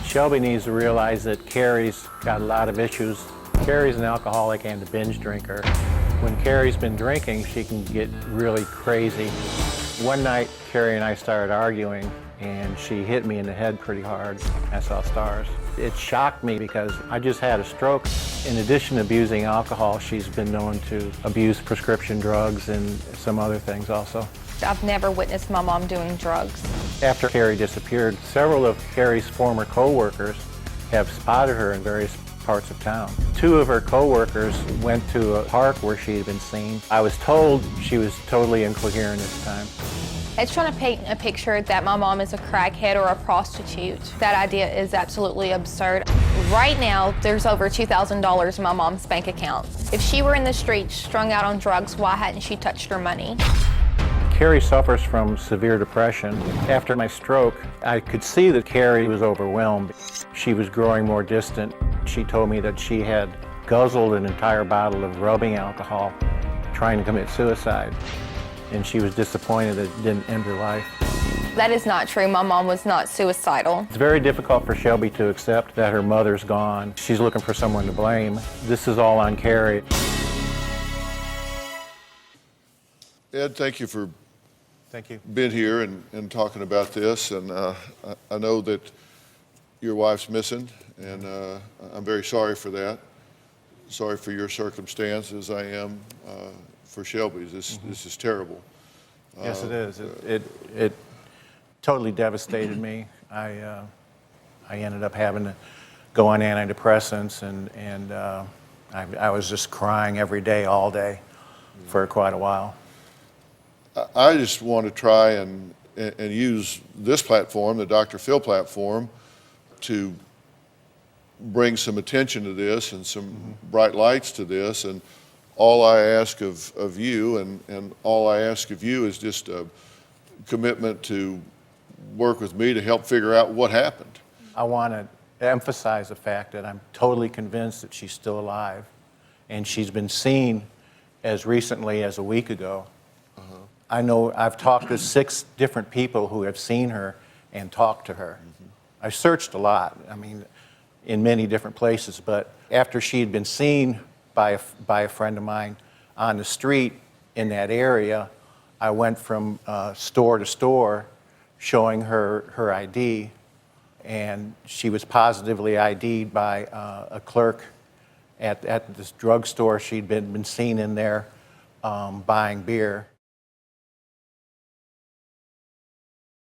Shelbie needs to realize that Carrie's got a lot of issues. Carrie's an alcoholic and a binge drinker. When Carrie's been drinking, she can get really crazy. One night, Carie and I started arguing, and she hit me in the head pretty hard. I saw stars. It shocked me because I just had a stroke. In addition to abusing alcohol, she's been known to abuse prescription drugs and some other things also. I've never witnessed my mom doing drugs. After Carie disappeared, several of Carrie's former co-workers have spotted her in various parts of town. Two of her co-workers went to a park where she had been seen. I was told she was totally incoherent at the time. It's trying to paint a picture that my mom is a crackhead or a prostitute. That idea is absolutely absurd. Right now, there's over $2,000 in my mom's bank account. If she were in the streets strung out on drugs, why hadn't she touched her money? Carie suffers from severe depression. After my stroke, I could see that Carie was overwhelmed. She was growing more distant. She told me that she had guzzled an entire bottle of rubbing alcohol trying to commit suicide, and she was disappointed that it didn't end her life. That is not true. My mom was not suicidal. It's very difficult for Shelbie to accept that her mother's gone. She's looking for someone to blame. This is all on Carie. Ed, thank you for Thank you. being here and talking about this. And I know that your wife's missing, and I'm very sorry for that. Sorry for your circumstances. I am for Shelbie's. This is terrible. Yes, it is. It totally devastated me. I ended up having to go on antidepressants, and I was just crying every day, all day, for quite a while. I just want to try and use this platform, the Dr. Phil platform, to bring some attention to this and some bright lights to this. And all I ask of you, and all I ask of you, is just a commitment to work with me to help figure out what happened. I want to emphasize the fact that I'm totally convinced that she's still alive, and she's been seen as recently as a week ago. I know I've talked to 6 different people who have seen her and talked to her. I searched a lot, I mean, in many different places, but after she had been seen by a friend of mine on the street in that area, I went from store to store showing her ID, and she was positively ID'd by a clerk at this drugstore. She'd been seen in there buying beer.